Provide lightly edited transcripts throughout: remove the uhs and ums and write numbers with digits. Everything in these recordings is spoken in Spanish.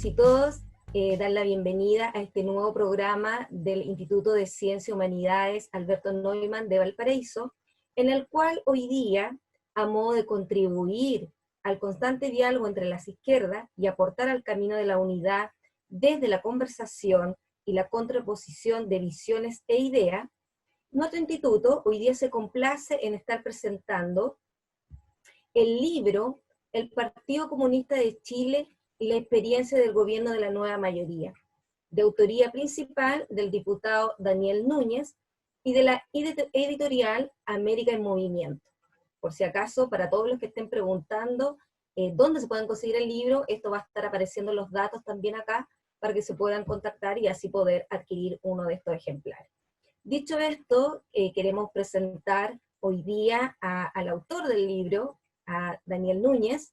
todas y todos, dar la bienvenida a este nuevo programa del Instituto de Ciencia y Humanidades Alberto Neumann de Valparaíso, en el cual hoy día, a modo de contribuir al constante diálogo entre las izquierdas y aportar al camino de la unidad desde la conversación y la contraposición de visiones e ideas, nuestro instituto hoy día se complace en estar presentando el libro El Partido Comunista de Chile y la experiencia del gobierno de la nueva mayoría, de autoría principal del diputado Daniel Núñez y de la editorial América en Movimiento. Por si acaso, para todos los que estén preguntando dónde se pueden conseguir el libro, esto va a estar apareciendo los datos también acá para que se puedan contactar y así poder adquirir uno de estos ejemplares. Dicho esto, queremos presentar hoy día al autor del libro, a Daniel Núñez,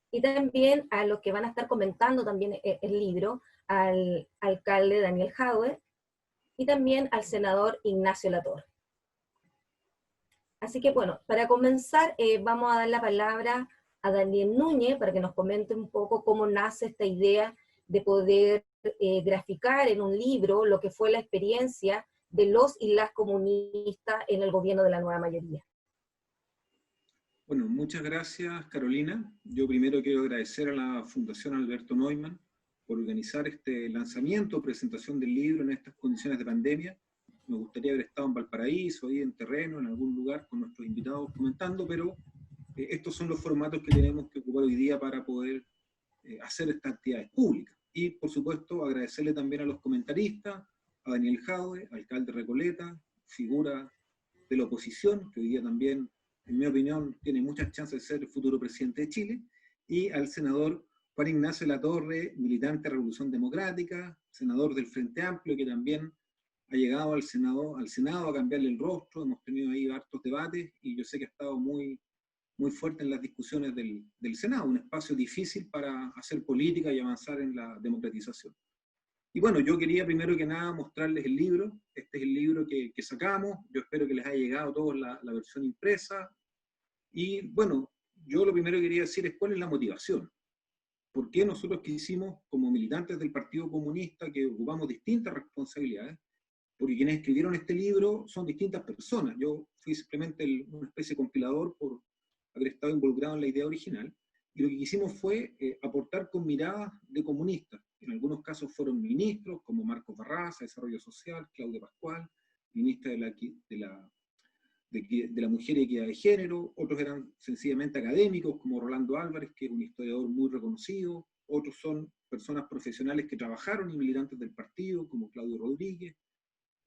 y también a los que van a estar comentando también el libro, al alcalde Daniel Jadwe, y también al senador Ignacio Latorre. Así que bueno, para comenzar vamos a dar la palabra a Daniel Núñez para que nos comente un poco cómo nace esta idea de poder graficar en un libro lo que fue la experiencia de los y las comunistas en el gobierno de la nueva mayoría. Bueno, muchas gracias, Carolina. Yo primero quiero agradecer a la Fundación Alberto Neumann por organizar este lanzamiento, presentación del libro en estas condiciones de pandemia. Me gustaría haber estado en Valparaíso, ahí en terreno, en algún lugar con nuestros invitados comentando, pero estos son los formatos que tenemos que ocupar hoy día para poder hacer estas actividades públicas. Y, por supuesto, agradecerle también a los comentaristas, a Daniel Jadwe, alcalde de Recoleta, figura de la oposición, que hoy día también, en mi opinión, tiene muchas chances de ser el futuro presidente de Chile, y al senador Juan Ignacio Latorre, militante de Revolución Democrática, senador del Frente Amplio, que también ha llegado al Senado a cambiarle el rostro. Hemos tenido ahí hartos debates, y yo sé que ha estado muy fuerte en las discusiones del Senado, un espacio difícil para hacer política y avanzar en la democratización. Y bueno, yo quería primero que nada mostrarles el libro. Este es el libro que sacamos. Yo espero que les haya llegado a todos la versión impresa. Y bueno, yo lo primero que quería decir es cuál es la motivación. ¿Por qué nosotros quisimos, como militantes del Partido Comunista, que ocupamos distintas responsabilidades? Porque quienes escribieron este libro son distintas personas. Yo fui simplemente una especie de compilador por haber estado involucrado en la idea original. Y lo que quisimos fue aportar con miradas de comunistas. En algunos casos fueron ministros, como Marcos Barraza, Desarrollo Social, Claudia Pascual, ministra de la Mujer y Equidad de Género. Otros eran sencillamente académicos, como Rolando Álvarez, que es un historiador muy reconocido. Otros son personas profesionales que trabajaron y militantes del partido, como Claudio Rodríguez,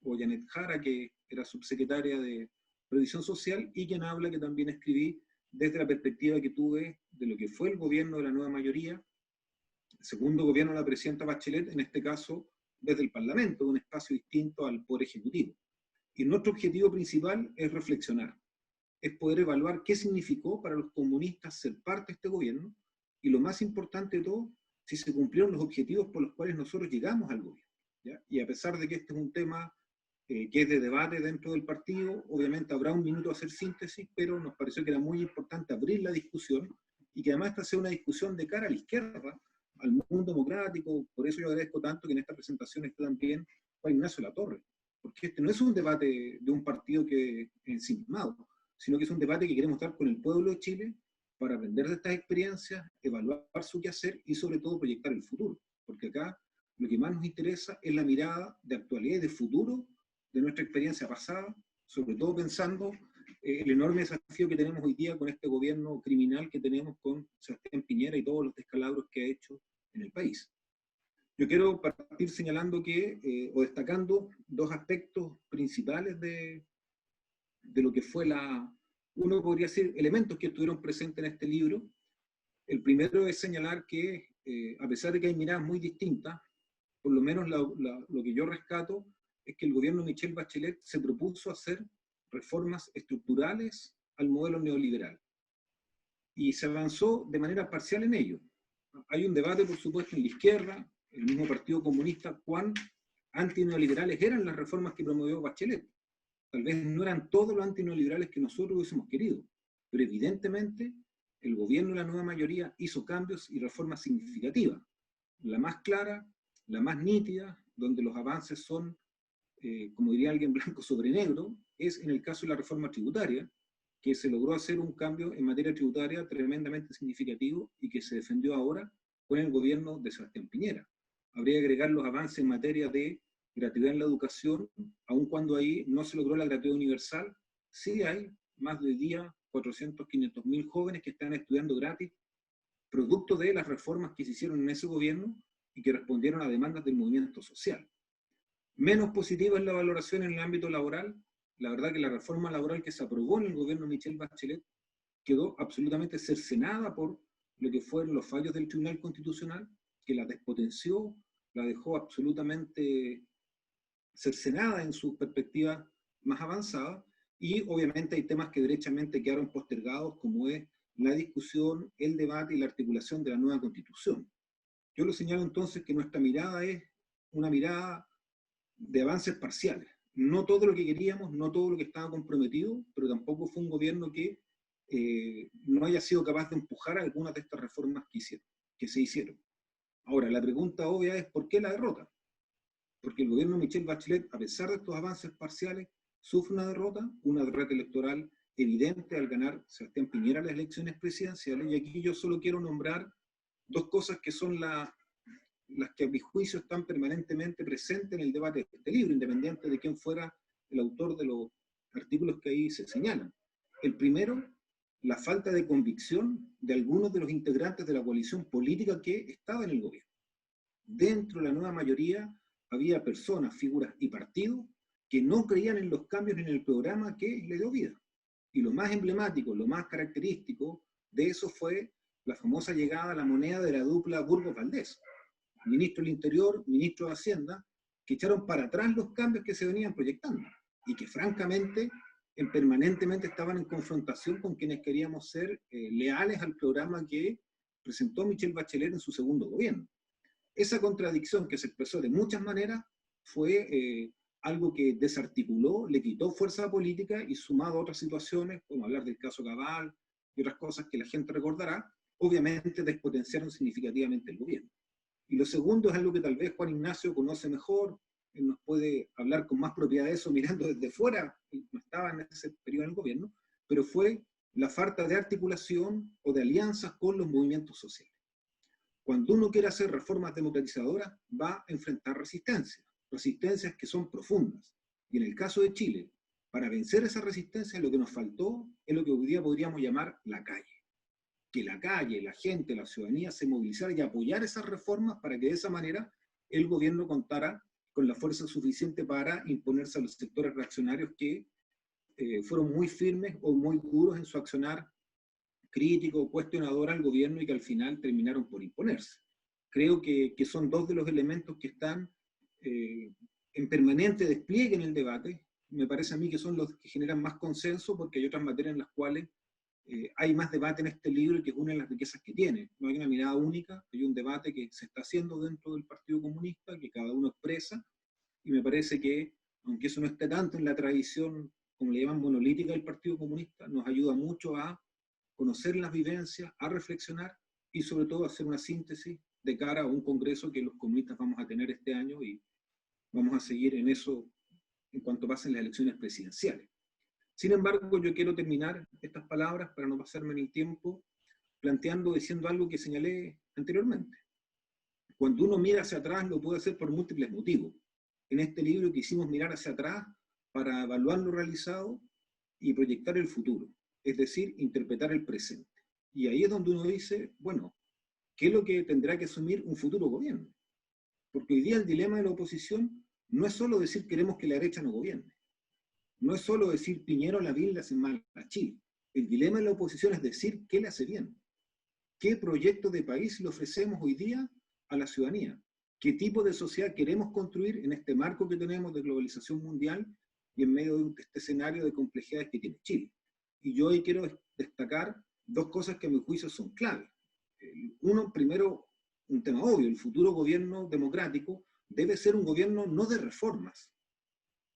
o Janet Jara, que era subsecretaria de Previsión Social, y quien habla, que también escribí desde la perspectiva que tuve de lo que fue el gobierno de la nueva mayoría, el segundo gobierno de la presidenta Bachelet, en este caso desde el Parlamento, un espacio distinto al Poder Ejecutivo. Y nuestro objetivo principal es reflexionar, es poder evaluar qué significó para los comunistas ser parte de este gobierno, y lo más importante de todo, si se cumplieron los objetivos por los cuales nosotros llegamos al gobierno, ¿ya? Y a pesar de que este es un tema que es de debate dentro del partido, obviamente habrá un minuto a hacer síntesis, pero nos pareció que era muy importante abrir la discusión, y que además esta sea una discusión de cara a la izquierda, al mundo democrático. Por eso yo agradezco tanto que en esta presentación esté también Juan Ignacio Latorre, porque este no es un debate de un partido que ensimismado, sino que es un debate que queremos dar con el pueblo de Chile para aprender de estas experiencias, evaluar su quehacer y sobre todo proyectar el futuro, porque acá lo que más nos interesa es la mirada de actualidad y de futuro de nuestra experiencia pasada, sobre todo pensando el enorme desafío que tenemos hoy día con este gobierno criminal que tenemos con Sebastián Piñera y todos los descalabros que ha hecho en el país. Yo quiero partir señalando o destacando dos aspectos principales de lo que fue uno podría decir, elementos que estuvieron presentes en este libro. El primero es señalar que, a pesar de que hay miradas muy distintas, por lo menos lo que yo rescato es que el gobierno de Michelle Bachelet se propuso hacer reformas estructurales al modelo neoliberal, y se avanzó de manera parcial en ello. Hay un debate, por supuesto, en la izquierda, el mismo Partido Comunista, cuán antineoliberales eran las reformas que promovió Bachelet. Tal vez no eran todos los antineoliberales que nosotros hubiésemos querido, pero evidentemente el gobierno de la nueva mayoría hizo cambios y reformas significativas. La más clara, la más nítida, donde los avances son, como diría alguien, blanco sobre negro, es en el caso de la reforma tributaria, que se logró hacer un cambio en materia tributaria tremendamente significativo y que se defendió ahora con el gobierno de Sebastián Piñera. Habría que agregar los avances en materia de gratuidad en la educación, aun cuando ahí no se logró la gratuidad universal. Sí hay más de hoy día 400, 500 mil jóvenes que están estudiando gratis, producto de las reformas que se hicieron en ese gobierno y que respondieron a demandas del movimiento social. Menos positiva es la valoración en el ámbito laboral. La verdad que la reforma laboral que se aprobó en el gobierno de Michelle Bachelet quedó absolutamente cercenada por lo que fueron los fallos del Tribunal Constitucional, que la despotenció, la dejó absolutamente cercenada en su perspectiva más avanzada, y obviamente hay temas que derechamente quedaron postergados, como es la discusión, el debate y la articulación de la nueva Constitución. Yo lo señalo entonces que nuestra mirada es una mirada de avances parciales. No todo lo que queríamos, no todo lo que estaba comprometido, pero tampoco fue un gobierno que no haya sido capaz de empujar algunas de estas reformas que se hicieron. Ahora, la pregunta obvia es, ¿por qué la derrota? Porque el gobierno de Michelle Bachelet, a pesar de estos avances parciales, sufre una derrota electoral evidente al ganar Sebastián Piñera las elecciones presidenciales, y aquí yo solo quiero nombrar dos cosas que son las que a mi juicio están permanentemente presentes en el debate de este libro, independiente de quién fuera el autor de los artículos que ahí se señalan. El primero, la falta de convicción de algunos de los integrantes de la coalición política que estaba en el gobierno. Dentro de la nueva mayoría había personas, figuras y partidos que no creían en los cambios ni en el programa que le dio vida. Y lo más emblemático, lo más característico de eso fue la famosa llegada a la moneda de la dupla Burgos-Valdés, ministro del Interior, ministro de Hacienda, que echaron para atrás los cambios que se venían proyectando y que francamente permanentemente estaban en confrontación con quienes queríamos ser leales al programa que presentó Michelle Bachelet en su segundo gobierno. Esa contradicción, que se expresó de muchas maneras, fue algo que desarticuló, le quitó fuerza política, y sumado a otras situaciones, como hablar del caso Cabal y otras cosas que la gente recordará, obviamente despotenciaron significativamente el gobierno. Y lo segundo es algo que tal vez Juan Ignacio conoce mejor, él nos puede hablar con más propiedad de eso mirando desde fuera, no estaba en ese periodo en el gobierno, pero fue la falta de articulación o de alianzas con los movimientos sociales. Cuando uno quiere hacer reformas democratizadoras, va a enfrentar resistencias que son profundas. Y en el caso de Chile, para vencer esas resistencias, lo que nos faltó es lo que hoy día podríamos llamar la calle. Que la calle, la gente, la ciudadanía se movilizara y apoyara esas reformas para que de esa manera el gobierno contara con la fuerza suficiente para imponerse a los sectores reaccionarios que fueron muy firmes o muy duros en su accionar crítico o cuestionador al gobierno y que al final terminaron por imponerse. Creo que son dos de los elementos que están en permanente despliegue en el debate. Me parece a mí que son los que generan más consenso, porque hay otras materias en las cuales hay más debate en este libro, y que es una de las riquezas que tiene. No hay una mirada única, hay un debate que se está haciendo dentro del Partido Comunista, que cada uno expresa, y me parece que, aunque eso no esté tanto en la tradición, como le llaman, monolítica del Partido Comunista, nos ayuda mucho a conocer las vivencias, a reflexionar y sobre todo a hacer una síntesis de cara a un congreso que los comunistas vamos a tener este año, y vamos a seguir en eso en cuanto pasen las elecciones presidenciales. Sin embargo, yo quiero terminar estas palabras, para no pasarme en el tiempo, diciendo algo que señalé anteriormente. Cuando uno mira hacia atrás, lo puede hacer por múltiples motivos. En este libro quisimos mirar hacia atrás para evaluar lo realizado y proyectar el futuro, es decir, interpretar el presente. Y ahí es donde uno dice, bueno, ¿qué es lo que tendrá que asumir un futuro gobierno? Porque hoy día el dilema de la oposición no es solo decir queremos que la derecha no gobierne. No es solo decir Piñera o Lavín le hacen mal a Chile. El dilema de la oposición es decir qué le hace bien. ¿Qué proyecto de país le ofrecemos hoy día a la ciudadanía? ¿Qué tipo de sociedad queremos construir en este marco que tenemos de globalización mundial y en medio de este escenario de complejidades que tiene Chile? Y yo hoy quiero destacar dos cosas que a mi juicio son claves. Uno, primero, un tema obvio: el futuro gobierno democrático debe ser un gobierno no de reformas,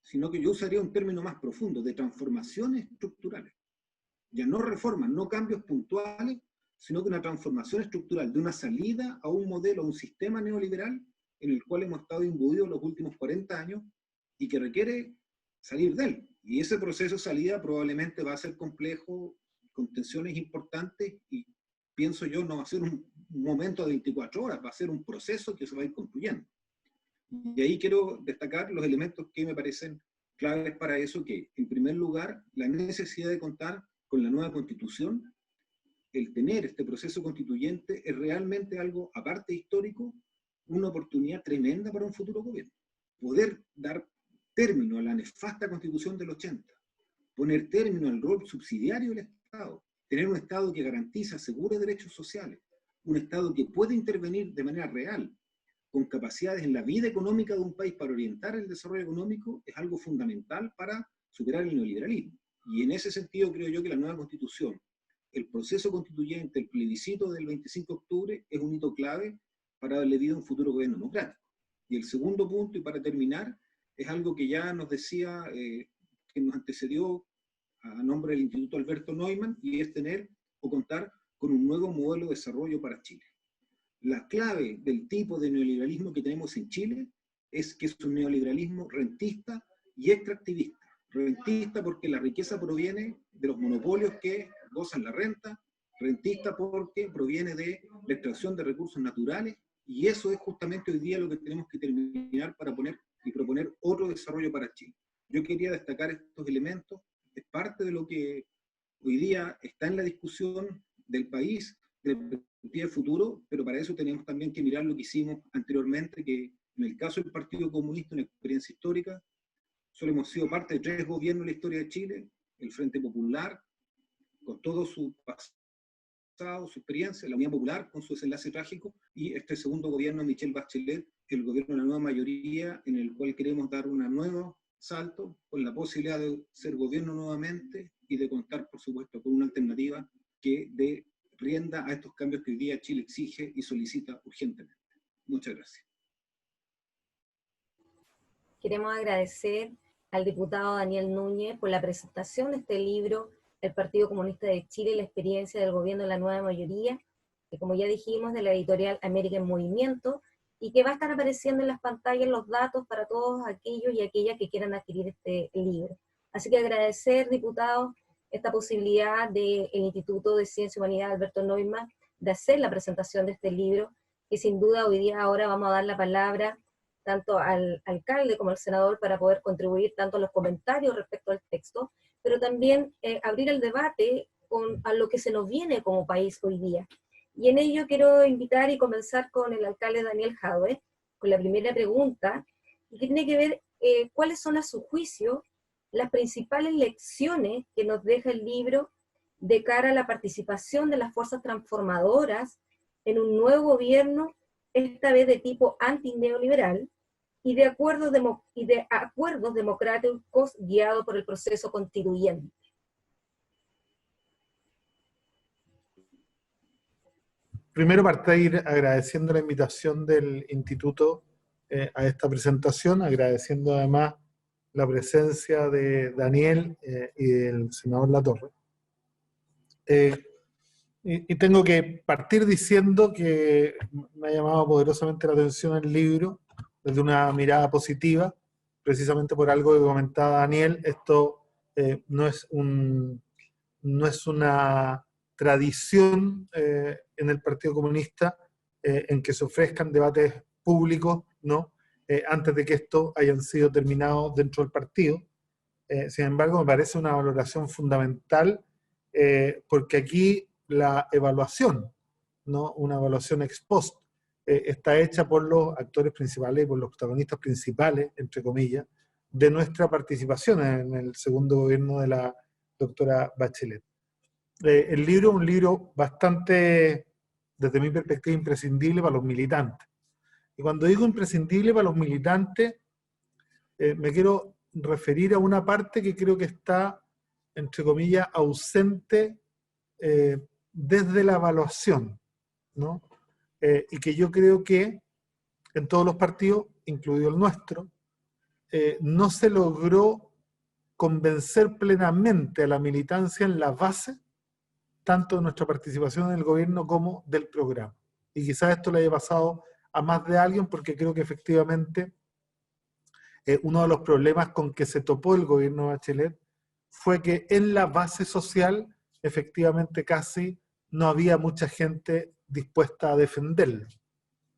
sino que yo usaría un término más profundo, de transformaciones estructurales. Ya no reformas, no cambios puntuales, sino que una transformación estructural, de una salida a un modelo, a un sistema neoliberal en el cual hemos estado imbuidos los últimos 40 años y que requiere salir de él. Y ese proceso de salida probablemente va a ser complejo, con tensiones importantes, y pienso yo no va a ser un momento de 24 horas, va a ser un proceso que se va a ir construyendo. Y ahí quiero destacar los elementos que me parecen claves para eso, que en primer lugar, la necesidad de contar con la nueva constitución. El tener este proceso constituyente es realmente algo, aparte histórico, una oportunidad tremenda para un futuro gobierno. Poder dar término a la nefasta constitución del 80, poner término al rol subsidiario del Estado, tener un Estado que garantiza, asegure derechos sociales, un Estado que puede intervenir de manera real, con capacidades en la vida económica de un país para orientar el desarrollo económico, es algo fundamental para superar el neoliberalismo. Y en ese sentido creo yo que la nueva constitución, el proceso constituyente, el plebiscito del 25 de octubre es un hito clave para darle vida a un futuro gobierno democrático. Y el segundo punto, y para terminar, es algo que ya nos decía, que nos antecedió a nombre del Instituto Alberto Neumann, y es tener o contar con un nuevo modelo de desarrollo para Chile. La clave del tipo de neoliberalismo que tenemos en Chile es que es un neoliberalismo rentista y extractivista. Rentista porque la riqueza proviene de los monopolios que gozan la renta, rentista porque proviene de la extracción de recursos naturales, y eso es justamente hoy día lo que tenemos que terminar para poner y proponer otro desarrollo para Chile. Yo quería destacar estos elementos, es parte de lo que hoy día está en la discusión del país, de la perspectiva del futuro, pero para eso tenemos también que mirar lo que hicimos anteriormente, que en el caso del Partido Comunista, una experiencia histórica, solo hemos sido parte de 3 gobiernos en la historia de Chile: el Frente Popular, con todo su pasado, su experiencia, la Unidad Popular, con su desenlace trágico, y este segundo gobierno de Michelle Bachelet, el gobierno de la nueva mayoría, en el cual queremos dar un nuevo salto, con la posibilidad de ser gobierno nuevamente y de contar, por supuesto, con una alternativa que dé rienda a estos cambios que hoy día Chile exige y solicita urgentemente. Muchas gracias. Queremos agradecer al diputado Daniel Núñez por la presentación de este libro, El Partido Comunista de Chile y la experiencia del gobierno de la nueva mayoría, que como ya dijimos, de la editorial América en Movimiento, y que va a estar apareciendo en las pantallas los datos para todos aquellos y aquellas que quieran adquirir este libro. Así que agradecer, diputado, esta posibilidad del Instituto de Ciencia y Humanidad Alberto Neumann de hacer la presentación de este libro, que sin duda hoy día ahora vamos a dar la palabra tanto al alcalde como al senador para poder contribuir tanto a los comentarios respecto al texto, pero también abrir el debate a lo que se nos viene como país hoy día. Y en ello quiero invitar y comenzar con el alcalde Daniel Jadwe, con la primera pregunta, y que tiene que ver cuáles son a su juicio las principales lecciones que nos deja el libro de cara a la participación de las fuerzas transformadoras en un nuevo gobierno, esta vez de tipo antineoliberal, y de acuerdos democráticos guiados por el proceso constituyente. Primero partir agradeciendo la invitación del Instituto a esta presentación, agradeciendo además la presencia de Daniel y del senador Latorre. Y tengo que partir diciendo que me ha llamado poderosamente la atención el libro desde una mirada positiva, precisamente por algo que comentaba Daniel. Esto no es una tradición en el Partido Comunista en que se ofrezcan debates públicos, ¿no? Antes de que estos hayan sido terminados dentro del partido. Sin embargo, me parece una valoración fundamental porque aquí la evaluación, ¿no? Una evaluación ex post, está hecha por los actores principales y por los protagonistas principales, entre comillas, de nuestra participación en el segundo gobierno de la doctora Bachelet. El libro es un libro bastante, desde mi perspectiva, imprescindible para los militantes. Y cuando digo imprescindible para los militantes, me quiero referir a una parte que creo que está, entre comillas, ausente desde la evaluación, ¿no? Y que yo creo que en todos los partidos, incluido el nuestro, no se logró convencer plenamente a la militancia en la base tanto de nuestra participación en el gobierno como del programa. Y quizás esto le haya pasado a más de alguien, porque creo que efectivamente uno de los problemas con que se topó el gobierno de Bachelet fue que en la base social efectivamente casi no había mucha gente dispuesta a defenderlo,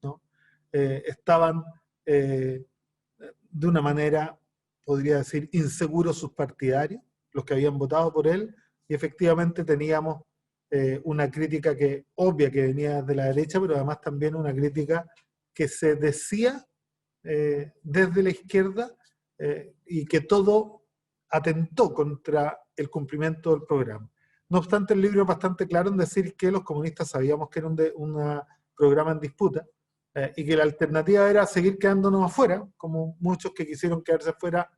¿no? Estaban de una manera, podría decir, inseguros sus partidarios, los que habían votado por él, y efectivamente teníamos una crítica obvia que venía de la derecha, pero además también una crítica que se decía desde la izquierda y que todo atentó contra el cumplimiento del programa. No obstante, el libro es bastante claro en decir que los comunistas sabíamos que era un programa en disputa y que la alternativa era seguir quedándonos afuera, como muchos que quisieron quedarse afuera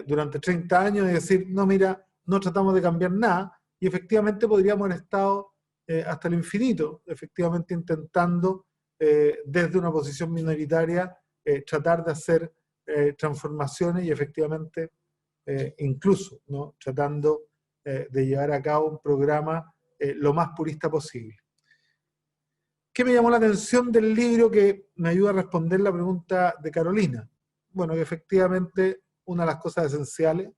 durante 30 años y decir, no, mira, no tratamos de cambiar nada, y efectivamente podríamos haber estado hasta el infinito, efectivamente intentando desde una posición minoritaria tratar de hacer transformaciones y efectivamente incluso, ¿no?, tratando de llevar a cabo un programa lo más purista posible. ¿Qué me llamó la atención del libro que me ayuda a responder la pregunta de Carolina? Bueno, que efectivamente una de las cosas esenciales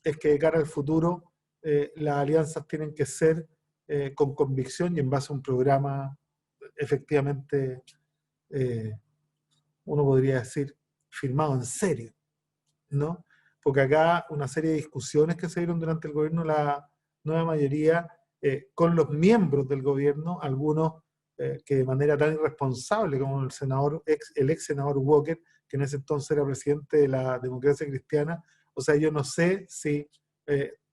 es que de cara al futuro las alianzas tienen que ser con convicción y en base a un programa efectivamente, uno podría decir, firmado en serio, ¿no? Porque acá una serie de discusiones que se dieron durante el gobierno, la nueva mayoría, con los miembros del gobierno, algunos que de manera tan irresponsable como el ex senador Walker, que en ese entonces era presidente de la Democracia Cristiana. O sea, yo no sé si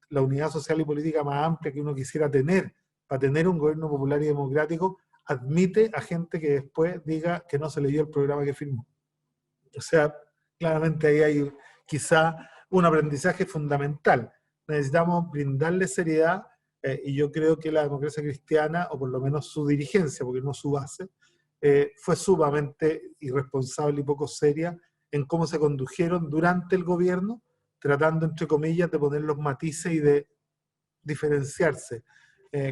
la unidad social y política más amplia que uno quisiera tener para tener un gobierno popular y democrático admite a gente que después diga que no se leyó el programa que firmó. O sea, claramente ahí hay quizá un aprendizaje fundamental. Necesitamos brindarle seriedad y yo creo que la Democracia Cristiana, o por lo menos su dirigencia, porque no su base, fue sumamente irresponsable y poco seria en cómo se condujeron durante el gobierno, tratando, entre comillas, de poner los matices y de diferenciarse,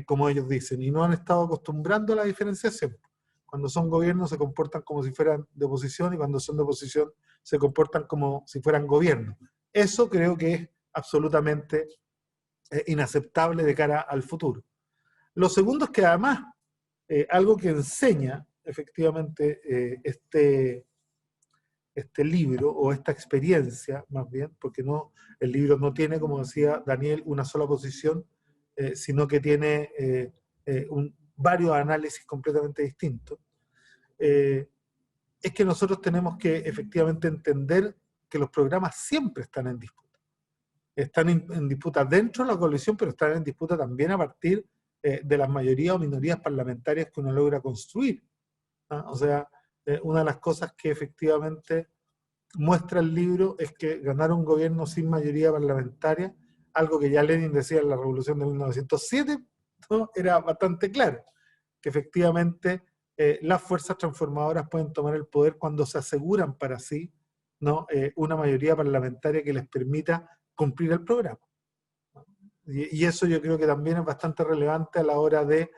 como ellos dicen, y no han estado acostumbrando a la diferenciación. Cuando son gobiernos se comportan como si fueran de oposición, y cuando son de oposición se comportan como si fueran gobierno. Eso creo que es absolutamente inaceptable de cara al futuro. Lo segundo es que además, algo que enseña efectivamente este libro, o esta experiencia más bien, porque no, el libro no tiene, como decía Daniel, una sola posición, sino que tiene varios análisis completamente distintos, es que nosotros tenemos que efectivamente entender que los programas siempre están en disputa. Están en disputa dentro de la coalición, pero están en disputa también a partir de las mayorías o minorías parlamentarias que uno logra construir, ¿no? O sea, una de las cosas que efectivamente muestra el libro es que ganar un gobierno sin mayoría parlamentaria, algo que ya Lenin decía en la Revolución de 1907, ¿no?, era bastante claro, que efectivamente las fuerzas transformadoras pueden tomar el poder cuando se aseguran para sí, ¿no?, una mayoría parlamentaria que les permita cumplir el programa. Y eso yo creo que también es bastante relevante a la hora de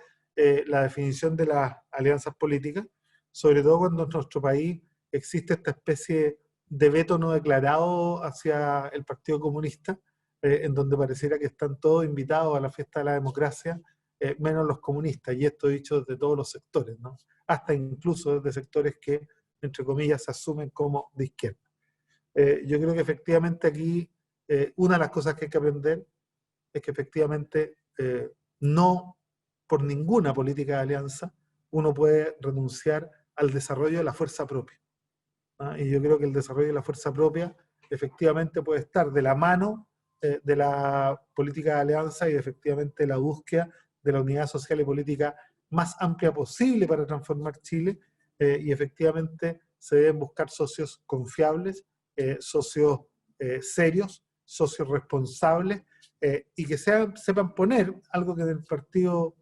la definición de las alianzas políticas, sobre todo cuando en nuestro país existe esta especie de veto no declarado hacia el Partido Comunista, en donde pareciera que están todos invitados a la fiesta de la democracia, menos los comunistas, y esto dicho desde todos los sectores, ¿no?, hasta incluso desde sectores que, entre comillas, se asumen como de izquierda. Yo creo que efectivamente aquí una de las cosas que hay que aprender es que efectivamente no por ninguna política de alianza uno puede renunciar al desarrollo de la fuerza propia, ¿no? Y yo creo que el desarrollo de la fuerza propia efectivamente puede estar de la mano de la política de alianza y efectivamente la búsqueda de la unidad social y política más amplia posible para transformar Chile, y efectivamente se deben buscar socios confiables, socios serios, socios responsables, y que sepan poner algo que en el partido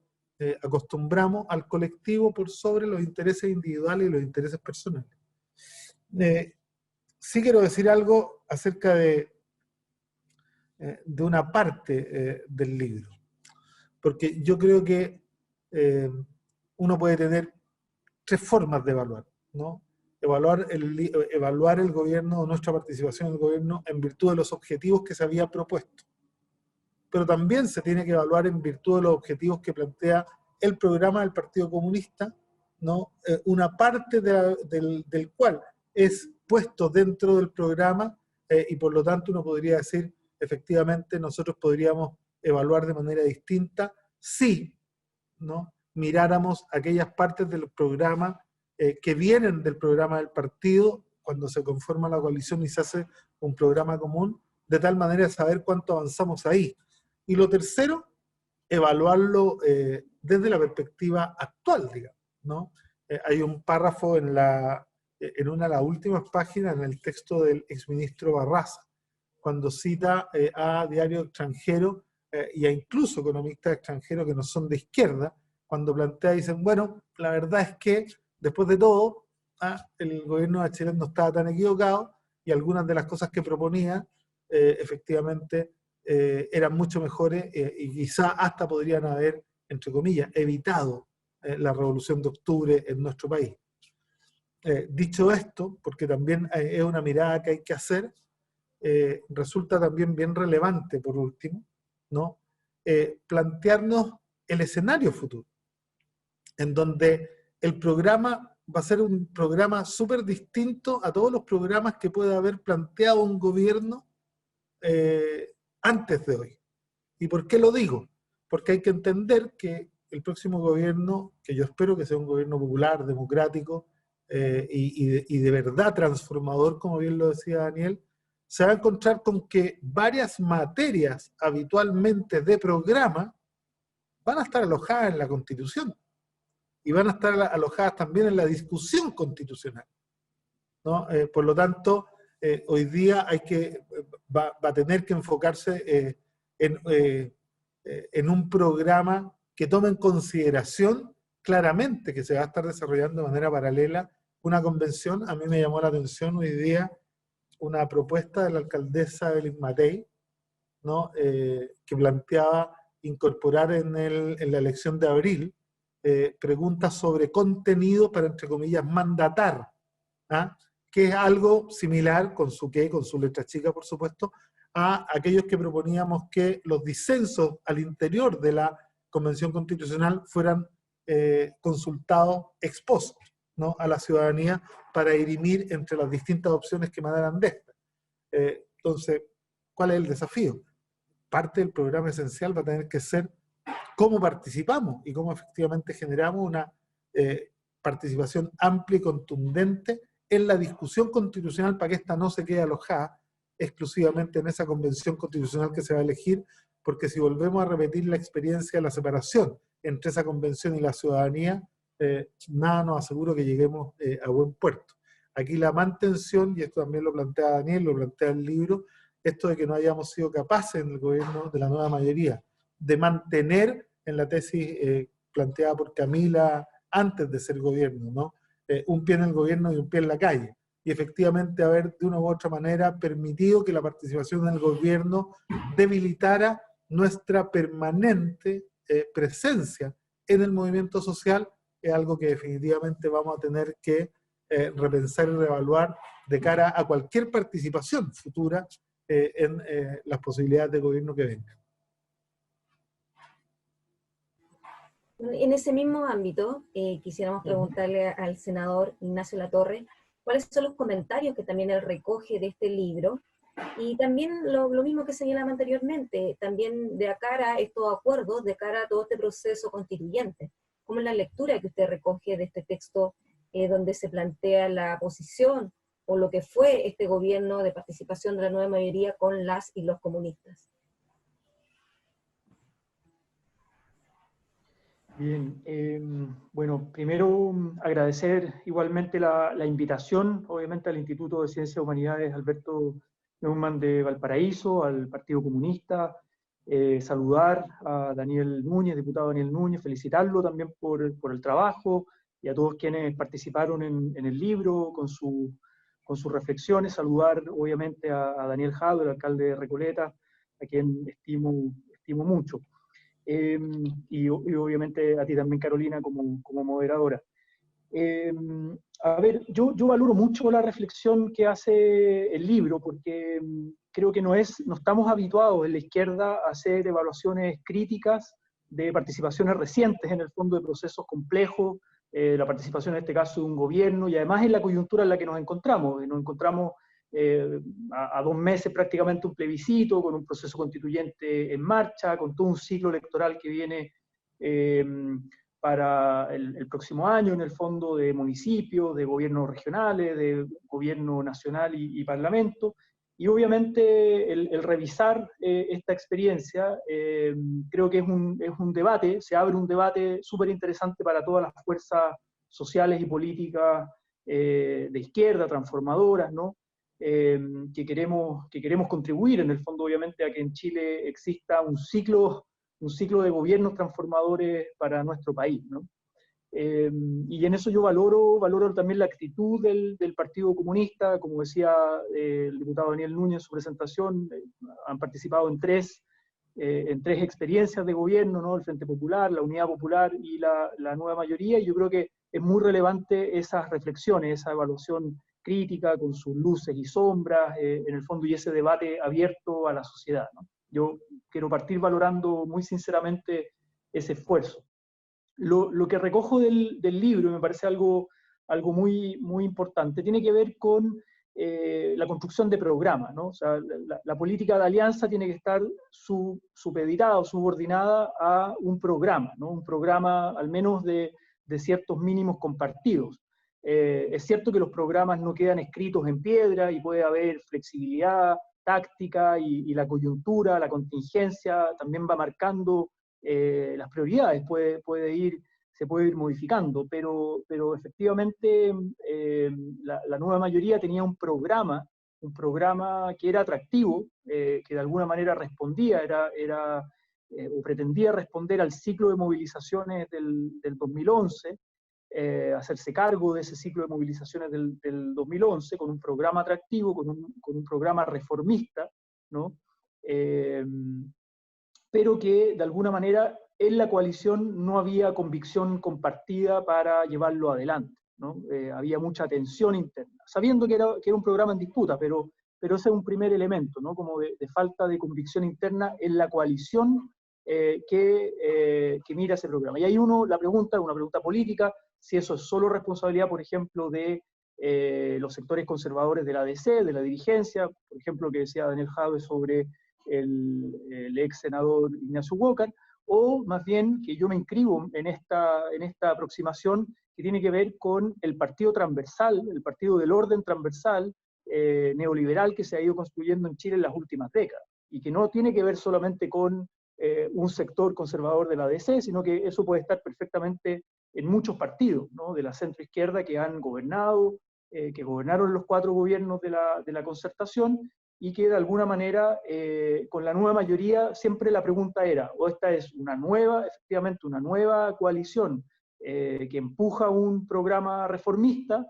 acostumbramos, al colectivo por sobre los intereses individuales y los intereses personales. Sí quiero decir algo acerca de una parte del libro. porque yo creo que uno puede tener tres formas de evaluar, ¿no? Evaluar el gobierno o nuestra participación en el gobierno en virtud de los objetivos que se había propuesto. Pero también se tiene que evaluar en virtud de los objetivos que plantea el programa del Partido Comunista, ¿no? Una parte del cual es puesto dentro del programa y por lo tanto uno podría decir, efectivamente, nosotros podríamos evaluar de manera distinta si, ¿no?, miráramos aquellas partes del programa que vienen del programa del partido cuando se conforma la coalición y se hace un programa común, de tal manera de saber cuánto avanzamos ahí. Y lo tercero, evaluarlo desde la perspectiva actual, digamos, ¿no? Hay un párrafo en una de las últimas páginas en el texto del exministro Barraza, cuando cita a Diario Extranjero y a incluso economistas extranjeros que no son de izquierda, cuando plantea, dicen, bueno, la verdad es que después de todo, el gobierno de Bachelet no estaba tan equivocado y algunas de las cosas que proponía efectivamente eran mucho mejores y quizá hasta podrían haber, entre comillas, evitado la Revolución de Octubre en nuestro país. Dicho esto, porque también es una mirada que hay que hacer, resulta también bien relevante, por último, ¿no? Plantearnos el escenario futuro, en donde el programa va a ser un programa súper distinto a todos los programas que puede haber planteado un gobierno antes de hoy. ¿Y por qué lo digo? Porque hay que entender que el próximo gobierno, que yo espero que sea un gobierno popular, democrático y de verdad transformador, como bien lo decía Daniel, se va a encontrar con que varias materias habitualmente de programa van a estar alojadas en la Constitución y van a estar alojadas también en la discusión constitucional, ¿no? Por lo tanto, hoy día va a tener que enfocarse en un programa que tome en consideración claramente que se va a estar desarrollando de manera paralela una convención. A mí me llamó la atención hoy día una propuesta de la alcaldesa Evelyn Matei, ¿no? Que planteaba incorporar en la elección de abril preguntas sobre contenido para, entre comillas, mandatar, ¿ah? Que es algo similar, con su letra chica, por supuesto, a aquellos que proponíamos que los disensos al interior de la Convención Constitucional fueran consultados ex post, ¿no?, a la ciudadanía para dirimir entre las distintas opciones que emanaran de esta. Entonces, ¿cuál es el desafío? Parte del programa esencial va a tener que ser cómo participamos y cómo efectivamente generamos una participación amplia y contundente en la discusión constitucional para que esta no se quede alojada exclusivamente en esa convención constitucional que se va a elegir, porque si volvemos a repetir la experiencia de la separación entre esa convención y la ciudadanía, nada nos asegura que lleguemos a buen puerto. Aquí la mantención, y esto también lo plantea Daniel, lo plantea el libro, esto de que no hayamos sido capaces en el gobierno de la nueva mayoría de mantener en la tesis planteada por Camila antes de ser gobierno, ¿no? Un pie en el gobierno y un pie en la calle. Y efectivamente haber de una u otra manera permitido que la participación en el gobierno debilitara nuestra permanente presencia en el movimiento social, es algo que definitivamente vamos a tener que repensar y reevaluar de cara a cualquier participación futura en las posibilidades de gobierno que vengan. En ese mismo ámbito, quisiéramos preguntarle al senador Ignacio Latorre cuáles son los comentarios que también él recoge de este libro, y también lo mismo que señalaba anteriormente, también de cara a estos acuerdos, de cara a todo este proceso constituyente. ¿Cómo es la lectura que usted recoge de este texto donde se plantea la posición o lo que fue este gobierno de participación de la nueva mayoría con las y los comunistas? Bien, bueno, primero agradecer igualmente la invitación, obviamente, al Instituto de Ciencias y Humanidades Alberto Neumann de Valparaíso, al Partido Comunista, saludar a Daniel Núñez, diputado Daniel Núñez, felicitarlo también por el trabajo y a todos quienes participaron en el libro con sus reflexiones, saludar obviamente a Daniel Jado, el alcalde de Recoleta, a quien estimo mucho. y obviamente a ti también, Carolina, como moderadora. A ver, yo valoro mucho la reflexión que hace el libro, porque creo que no estamos habituados en la izquierda a hacer evaluaciones críticas de participaciones recientes, en el fondo, de procesos complejos, la participación en este caso de un gobierno, y además en la coyuntura en la que nos encontramos. A 2 meses prácticamente un plebiscito, con un proceso constituyente en marcha, con todo un ciclo electoral que viene para el próximo año, en el fondo, de municipios, de gobiernos regionales, de gobierno nacional y parlamento. Y obviamente el revisar esta experiencia, creo que es un debate, se abre un debate súper interesante para todas las fuerzas sociales y políticas de izquierda, transformadoras, ¿no? Que queremos contribuir, en el fondo, obviamente, a que en Chile exista un ciclo de gobiernos transformadores para nuestro país, ¿no? Y en eso yo valoro también la actitud del Partido Comunista. Como decía el diputado Daniel Núñez en su presentación, han participado en tres experiencias de gobierno, ¿no? El Frente Popular, la Unidad Popular y la Nueva Mayoría, y yo creo que es muy relevante esas reflexiones, esa evaluación crítica con sus luces y sombras, en el fondo, y ese debate abierto a la sociedad, ¿no? Yo quiero partir valorando muy sinceramente ese esfuerzo. Lo que recojo del libro, y me parece algo muy, muy importante, tiene que ver con la construcción de programas, ¿no? O sea, la política de alianza tiene que estar supeditada o subordinada a un programa, ¿no? Un programa al menos de ciertos mínimos compartidos. Es cierto que los programas no quedan escritos en piedra y puede haber flexibilidad táctica y la coyuntura, la contingencia también va marcando las prioridades, se puede ir modificando, pero efectivamente la Nueva Mayoría tenía un programa que era atractivo, que de alguna manera respondía, o pretendía responder al ciclo de movilizaciones del 2011, hacerse cargo de ese ciclo de movilizaciones del 2011 con un programa atractivo, con un programa reformista, ¿no? Pero que de alguna manera en la coalición no había convicción compartida para llevarlo adelante, ¿no? Había mucha tensión interna, sabiendo que era un programa en disputa, pero ese es un primer elemento, ¿no? Como de falta de convicción interna en la coalición que mira ese programa. Y ahí una pregunta política, si eso es solo responsabilidad, por ejemplo, de los sectores conservadores de la ADC, de la dirigencia, por ejemplo, que decía Daniel Jadwe sobre el ex senador Ignacio Walker, o más bien que yo me inscribo en esta aproximación que tiene que ver con el partido transversal, el partido del orden transversal neoliberal que se ha ido construyendo en Chile en las últimas décadas, y que no tiene que ver solamente con un sector conservador de la ADC, sino que eso puede estar perfectamente en muchos partidos, ¿no? De la centroizquierda que han gobernado, que gobernaron los 4 gobiernos de la concertación, y que de alguna manera con la Nueva Mayoría siempre la pregunta era, o esta es efectivamente una nueva coalición que empuja un programa reformista,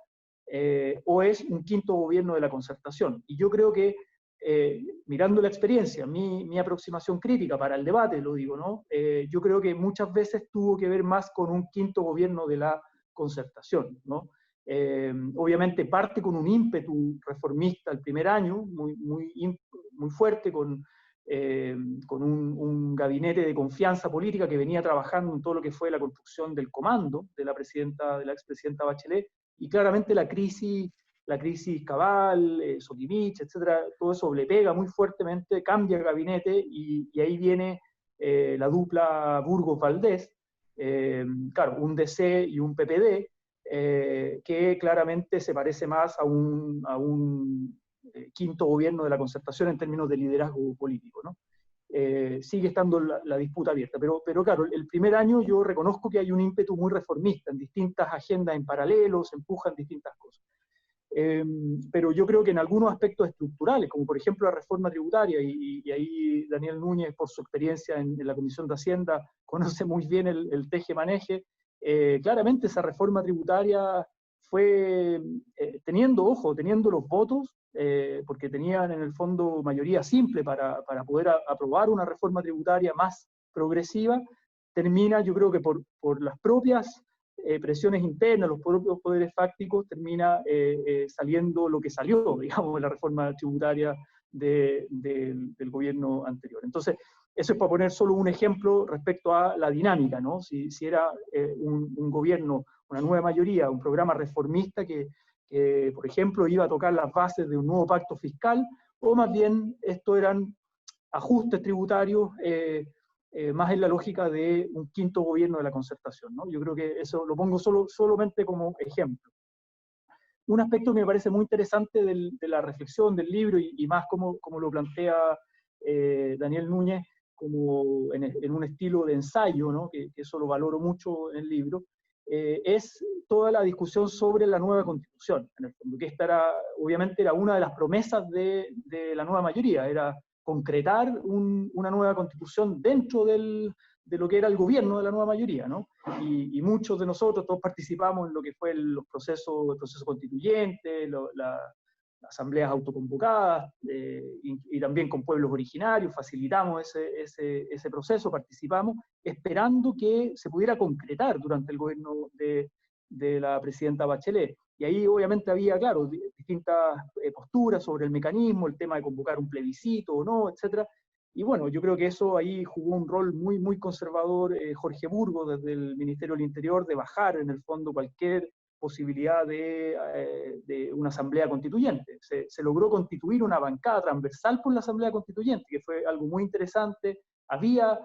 o es un quinto gobierno de la concertación. Y yo creo que mirando la experiencia, mi aproximación crítica para el debate, lo digo, ¿no? Yo creo que muchas veces tuvo que ver más con un quinto gobierno de la concertación, ¿no? Obviamente parte con un ímpetu reformista el primer año, muy fuerte, con un gabinete de confianza política que venía trabajando en todo lo que fue la construcción del comando de la expresidenta Bachelet, y claramente la crisis Cabal, Soquimich, etcétera, todo eso le pega muy fuertemente, cambia el gabinete, y ahí viene la dupla Burgos-Valdés, claro, un DC y un PPD, que claramente se parece más a un quinto gobierno de la concertación en términos de liderazgo político, ¿no? Sigue estando la disputa abierta, pero claro, el primer año yo reconozco que hay un ímpetu muy reformista, en distintas agendas en paralelo, se empujan distintas cosas. Pero yo creo que en algunos aspectos estructurales, como por ejemplo la reforma tributaria, y ahí Daniel Núñez, por su experiencia en la Comisión de Hacienda, conoce muy bien el teje-maneje, claramente esa reforma tributaria fue teniendo los votos, porque tenían en el fondo mayoría simple para poder aprobar una reforma tributaria más progresiva, termina, yo creo que por las propias presiones internas, los propios poderes fácticos, termina saliendo lo que salió, digamos, de la reforma tributaria del gobierno anterior. Entonces, eso es para poner solo un ejemplo respecto a la dinámica, ¿no? Si era un gobierno, una nueva mayoría, un programa reformista que, por ejemplo, iba a tocar las bases de un nuevo pacto fiscal, o más bien esto eran ajustes tributarios más en la lógica de un quinto gobierno de la concertación, ¿no? Yo creo que eso lo pongo solamente como ejemplo. Un aspecto que me parece muy interesante de la reflexión del libro, y más como lo plantea Daniel Núñez, como en un estilo de ensayo, ¿no? que eso lo valoro mucho en el libro, es toda la discusión sobre la nueva constitución, en el fondo, que esta era, obviamente era una de las promesas de la nueva mayoría, era concretar una nueva constitución dentro de lo que era el gobierno de la nueva mayoría, ¿no? Y muchos de nosotros, todos participamos en lo que fue el proceso constituyente, las asambleas autoconvocadas, y también con pueblos originarios, facilitamos ese proceso, participamos, esperando que se pudiera concretar durante el gobierno de la presidenta Bachelet. Y ahí obviamente había, claro, distintas posturas sobre el mecanismo, el tema de convocar un plebiscito o no, etc. Y bueno, yo creo que eso ahí jugó un rol muy, muy conservador Jorge Burgos desde el Ministerio del Interior, de bajar en el fondo cualquier posibilidad de una asamblea constituyente. Se logró constituir una bancada transversal por la asamblea constituyente, que fue algo muy interesante. Había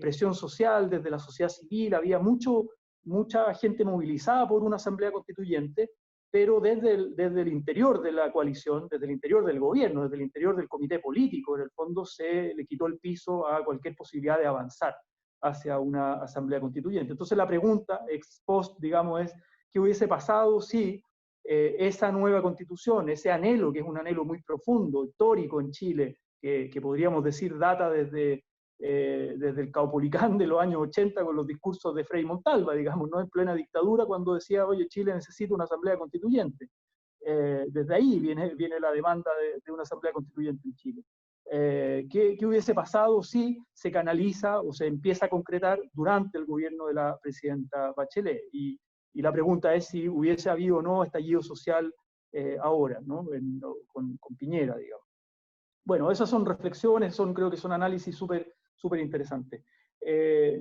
presión social desde la sociedad civil, había mucha gente movilizada por una asamblea constituyente, pero desde el interior de la coalición, desde el interior del gobierno, desde el interior del comité político, en el fondo se le quitó el piso a cualquier posibilidad de avanzar hacia una asamblea constituyente. Entonces la pregunta ex post, digamos, es ¿qué hubiese pasado si esa nueva constitución, ese anhelo, que es un anhelo muy profundo, histórico en Chile, que podríamos decir data desde el Caupolicán de los años 80 con los discursos de Frei Montalva, digamos, ¿no? En plena dictadura, cuando decía, oye, Chile necesita una asamblea constituyente. Desde ahí viene la demanda de una asamblea constituyente en Chile. ¿Qué hubiese pasado si se canaliza o se empieza a concretar durante el gobierno de la presidenta Bachelet? Y la pregunta es si hubiese habido o no estallido social ahora, ¿no? Con Piñera, digamos. Bueno, esas son reflexiones, creo que son análisis súper interesantes.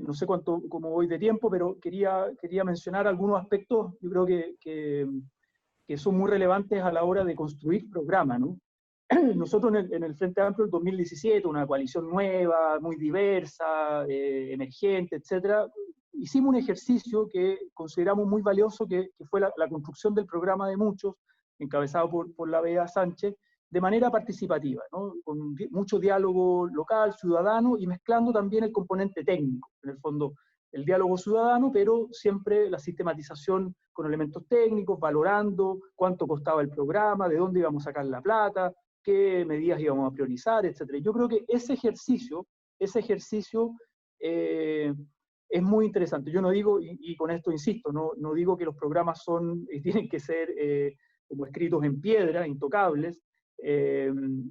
No sé cómo voy de tiempo, pero quería mencionar algunos aspectos, yo creo que son muy relevantes a la hora de construir programas, ¿no? Nosotros en el Frente Amplio del 2017, una coalición nueva, muy diversa, emergente, etcétera, hicimos un ejercicio que consideramos muy valioso, que fue la construcción del programa de muchos, encabezado por la Bea Sánchez, de manera participativa, ¿no? Con mucho diálogo local, ciudadano, y mezclando también el componente técnico, en el fondo el diálogo ciudadano, pero siempre la sistematización con elementos técnicos, valorando cuánto costaba el programa, de dónde íbamos a sacar la plata, qué medidas íbamos a priorizar, etc. Yo creo que ese ejercicio es muy interesante. Yo no digo, y con esto insisto, no digo que los programas tienen que ser como escritos en piedra, intocables,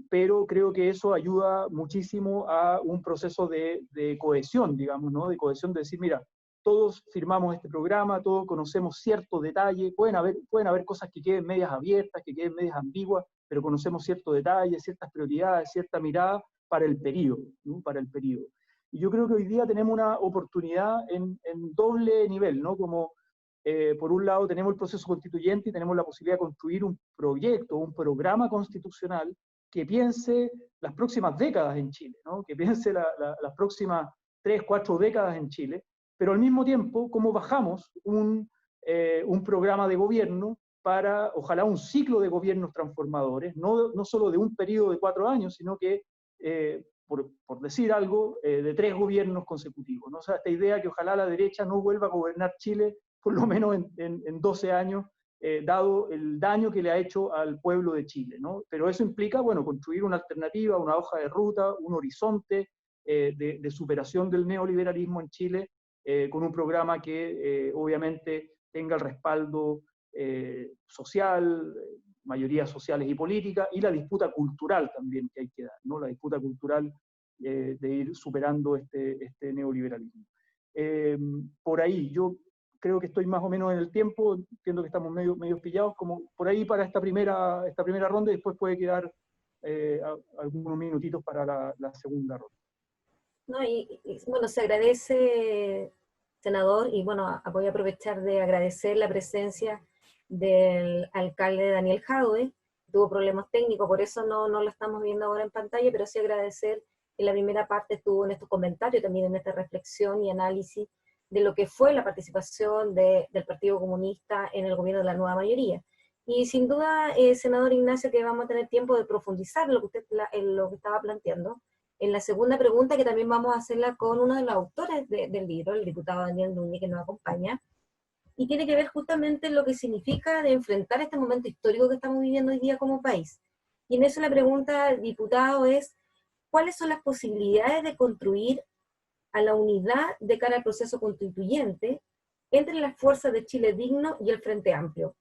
pero creo que eso ayuda muchísimo a un proceso de cohesión, digamos, ¿no? De cohesión, de decir, mira, todos firmamos este programa, todos conocemos cierto detalle, pueden haber cosas que queden medias abiertas, que queden medias ambiguas, pero conocemos cierto detalle, ciertas prioridades, cierta mirada para el periodo, ¿no? Para el periodo. Y yo creo que hoy día tenemos una oportunidad en doble nivel, ¿no? Como por un lado tenemos el proceso constituyente y tenemos la posibilidad de construir un proyecto, un programa constitucional que piense las próximas décadas en Chile, ¿no? Que piense las próximas 3, 4 décadas en Chile, pero al mismo tiempo cómo bajamos un programa de gobierno para, ojalá, un ciclo de gobiernos transformadores, no solo de un periodo de 4 años, sino que, por decir algo, de 3 gobiernos consecutivos, ¿no? O sea, esta idea que ojalá la derecha no vuelva a gobernar Chile por lo menos en 12 años, dado el daño que le ha hecho al pueblo de Chile, ¿no? Pero eso implica, bueno, construir una alternativa, una hoja de ruta, un horizonte de superación del neoliberalismo en Chile, con un programa que obviamente tenga el respaldo social, mayorías sociales y políticas, y la disputa cultural también que hay que dar, ¿no? La disputa cultural de ir superando este neoliberalismo. Por ahí, yo creo que estoy más o menos en el tiempo, entiendo que estamos medio pillados, como por ahí para esta primera ronda, y después puede quedar algunos minutitos para la segunda ronda. No, bueno, se agradece, senador, y bueno, voy a aprovechar de agradecer la presencia del alcalde Daniel Jadwe. Tuvo problemas técnicos, por eso no lo estamos viendo ahora en pantalla, pero sí agradecer que la primera parte estuvo en estos comentarios, también en esta reflexión y análisis de lo que fue la participación del Partido Comunista en el gobierno de la nueva mayoría. Y sin duda, senador Ignacio, que vamos a tener tiempo de profundizar en lo que usted lo que estaba planteando. En la segunda pregunta, que también vamos a hacerla con uno de los autores del libro, el diputado Daniel Núñez, que nos acompaña, y tiene que ver justamente lo que significa de enfrentar este momento histórico que estamos viviendo hoy día como país. Y en eso la pregunta, diputado, es, ¿cuáles son las posibilidades de construir a la unidad de cara al proceso constituyente entre las fuerzas de Chile Digno y el Frente Amplio?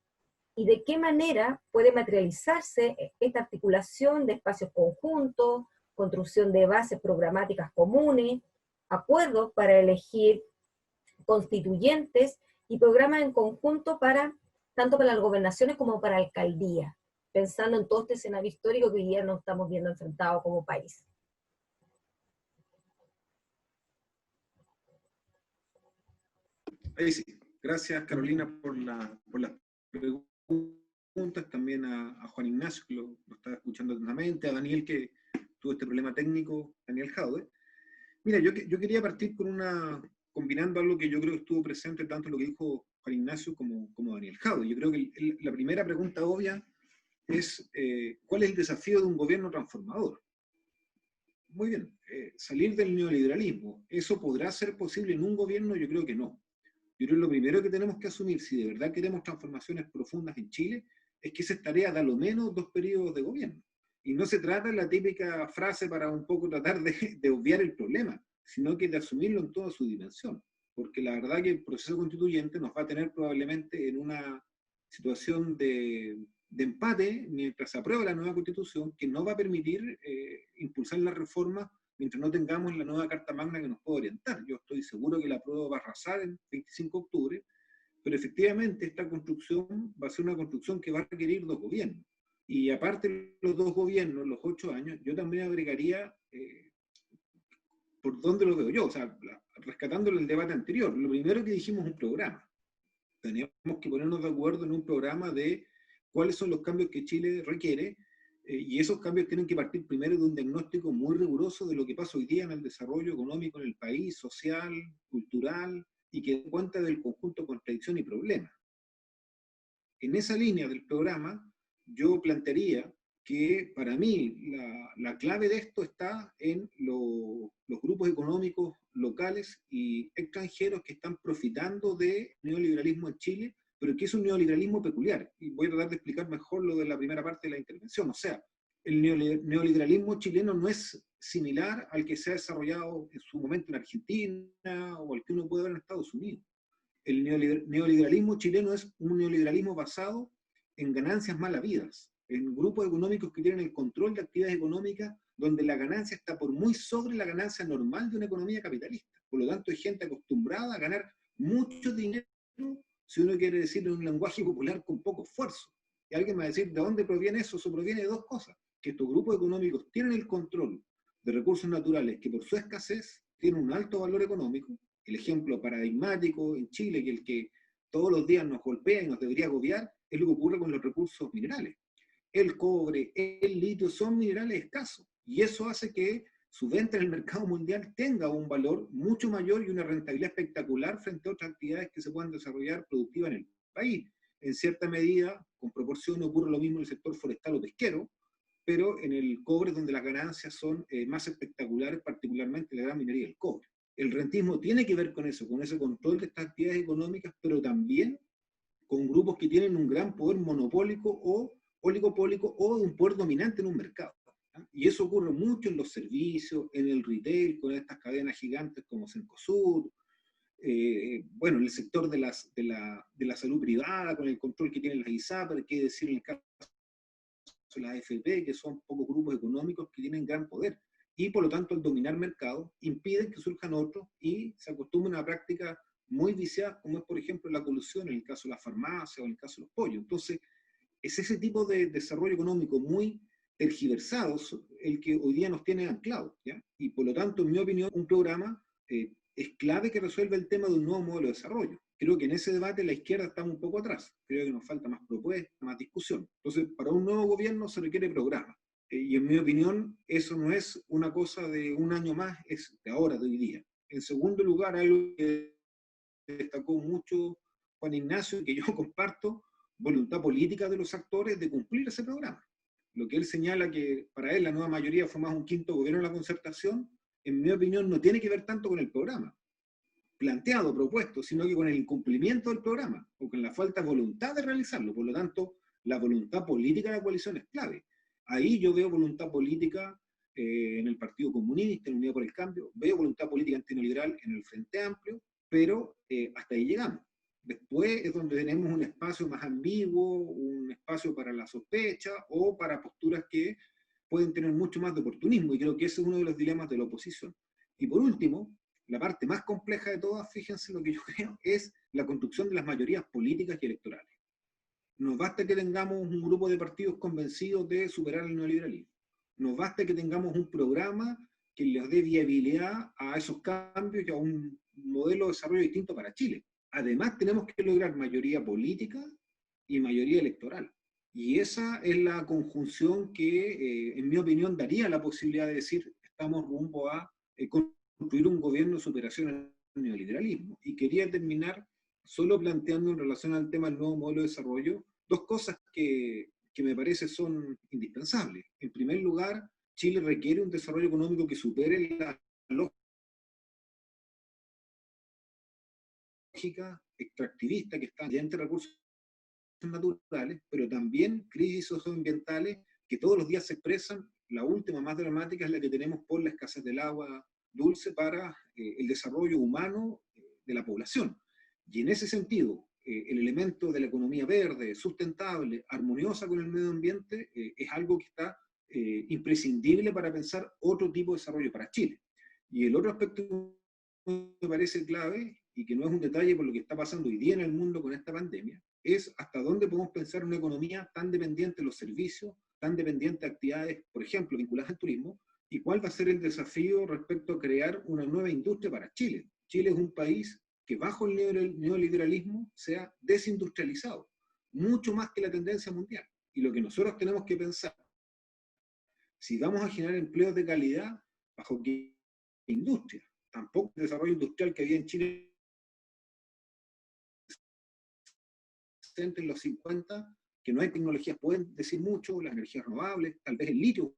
¿Y de qué manera puede materializarse esta articulación de espacios conjuntos, construcción de bases programáticas comunes, acuerdos para elegir constituyentes y programas en conjunto tanto para las gobernaciones como para alcaldías, pensando en todo este escenario histórico que hoy día nos estamos viendo enfrentados como país? Ahí sí. Gracias, Carolina, por las preguntas, también a Juan Ignacio, que lo estaba escuchando atentamente, a Daniel, que tuvo este problema técnico, Daniel Jadwe. Mira, yo quería partir combinando algo que yo creo que estuvo presente tanto en lo que dijo Juan Ignacio como Daniel Jadwe. Yo creo que la primera pregunta obvia es ¿cuál es el desafío de un gobierno transformador? Muy bien, salir del neoliberalismo, ¿eso podrá ser posible en un gobierno? Yo creo que no. Yo creo que lo primero que tenemos que asumir, si de verdad queremos transformaciones profundas en Chile, es que esa es tarea de a lo menos 2 periodos de gobierno. Y no se trata de la típica frase para un poco tratar de obviar el problema, sino que de asumirlo en toda su dimensión. Porque la verdad que el proceso constituyente nos va a tener probablemente en una situación de empate mientras se aprueba la nueva constitución, que no va a permitir impulsar la reforma mientras no tengamos la nueva Carta Magna que nos pueda orientar. Yo estoy seguro que la prueba va a arrasar el 25 de octubre, pero efectivamente esta construcción va a ser una construcción que va a requerir 2 gobiernos. Y aparte de los 2 gobiernos, los 8 años, yo también agregaría, por dónde lo veo yo, o sea, rescatándolo el debate anterior, lo primero que dijimos es un programa. Teníamos que ponernos de acuerdo en un programa de cuáles son los cambios que Chile requiere, y esos cambios tienen que partir primero de un diagnóstico muy riguroso de lo que pasa hoy día en el desarrollo económico en el país, social, cultural, y que dé cuenta del conjunto de contradicciones y problemas. En esa línea del programa, yo plantearía que para mí la clave de esto está en los grupos económicos locales y extranjeros que están profitando del neoliberalismo en Chile, pero que es un neoliberalismo peculiar. Y voy a tratar de explicar mejor lo de la primera parte de la intervención. O sea, el neoliberalismo chileno no es similar al que se ha desarrollado en su momento en Argentina o al que uno puede ver en Estados Unidos. El neoliberalismo chileno es un neoliberalismo basado en ganancias mal habidas, en grupos económicos que tienen el control de actividades económicas donde la ganancia está por muy sobre la ganancia normal de una economía capitalista. Por lo tanto, hay gente acostumbrada a ganar mucho dinero, si uno quiere decir en un lenguaje popular, con poco esfuerzo. Y alguien me va a decir, ¿de dónde proviene eso? Eso proviene de 2 cosas. Que estos grupos económicos tienen el control de recursos naturales que por su escasez tienen un alto valor económico. El ejemplo paradigmático en Chile, que el que todos los días nos golpea y nos debería agobiar, es lo que ocurre con los recursos minerales. El cobre, el litio son minerales escasos, y eso hace que su venta en el mercado mundial tenga un valor mucho mayor y una rentabilidad espectacular frente a otras actividades que se puedan desarrollar productivas en el país. En cierta medida, con proporción, ocurre lo mismo en el sector forestal o pesquero, pero en el cobre es donde las ganancias son más espectaculares, particularmente la gran minería del cobre. El rentismo tiene que ver con eso, con ese control de estas actividades económicas, pero también con grupos que tienen un gran poder monopólico o oligopólico o un poder dominante en un mercado. Y eso ocurre mucho en los servicios, en el retail, con estas cadenas gigantes como Cencosud, bueno, en el sector de la salud privada, con el control que tienen las ISAPRES, qué decir en el caso de las AFP, que son pocos grupos económicos que tienen gran poder. y por lo tanto al dominar mercados impiden que surjan otros y se acostumbran a una práctica muy viciada, como es por ejemplo la colusión en el caso de la farmacia o en el caso de los pollos. Entonces, es ese tipo de desarrollo económico muy tergiversado el que hoy día nos tiene anclados, ¿ya? Y por lo tanto, en mi opinión, un programa es clave que resuelva el tema de un nuevo modelo de desarrollo. Creo que en ese debate la izquierda está un poco atrás. Creo que nos falta más propuesta, más discusión. Entonces, para un nuevo gobierno se requiere programa. Y en mi opinión, eso no es una cosa de un año más, es de ahora, de hoy día. En segundo lugar, algo que destacó mucho Juan Ignacio, que yo comparto, voluntad política de los actores de cumplir ese programa. Lo que él señala que para él la nueva mayoría fue más un quinto gobierno de la concertación, en mi opinión no tiene que ver tanto con el programa planteado, propuesto, sino que con el incumplimiento del programa, o con la falta de voluntad de realizarlo. Por lo tanto, la voluntad política de la coalición es clave. Ahí yo veo voluntad política en el Partido Comunista, en Unidad por el Cambio, veo voluntad política antineoliberal en el Frente Amplio, pero hasta ahí llegamos. Después es donde tenemos un espacio más ambiguo, un espacio para la sospecha o para posturas que pueden tener mucho más de oportunismo, y creo que ese es uno de los dilemas de la oposición. Y por último, la parte más compleja de todas, fíjense lo que yo creo, es la construcción de las mayorías políticas y electorales. Nos basta que tengamos un grupo de partidos convencidos de superar el neoliberalismo. Nos basta que tengamos un programa que les dé viabilidad a esos cambios y a un modelo de desarrollo distinto para Chile. Además, tenemos que lograr mayoría política y mayoría electoral. Y esa es la conjunción que, en mi opinión, daría la posibilidad de decir estamos rumbo a construir un gobierno de superación al neoliberalismo. Y quería terminar solo planteando en relación al tema del nuevo modelo de desarrollo dos cosas que me parece son indispensables. En primer lugar, Chile requiere un desarrollo económico que supere la lógica extractivista que está mediante recursos naturales, pero también crisis socioambientales que todos los días se expresan. La última, más dramática, es la que tenemos por la escasez del agua dulce para el desarrollo humano de la población. Y en ese sentido, el elemento de la economía verde, sustentable, armoniosa con el medio ambiente, es algo que está imprescindible para pensar otro tipo de desarrollo para Chile. Y el otro aspecto que me parece clave, y que no es un detalle por lo que está pasando hoy día en el mundo con esta pandemia, es hasta dónde podemos pensar una economía tan dependiente de los servicios, tan dependiente de actividades, por ejemplo, vinculadas al turismo, y cuál va a ser el desafío respecto a crear una nueva industria para Chile. Chile es un país que bajo el neoliberalismo se ha desindustrializado, mucho más que la tendencia mundial. Y lo que nosotros tenemos que pensar, si vamos a generar empleos de calidad, ¿bajo qué industria? Tampoco el desarrollo industrial que había en Chile en los 50, que no hay tecnologías, pueden decir mucho, las energías renovables, tal vez el litio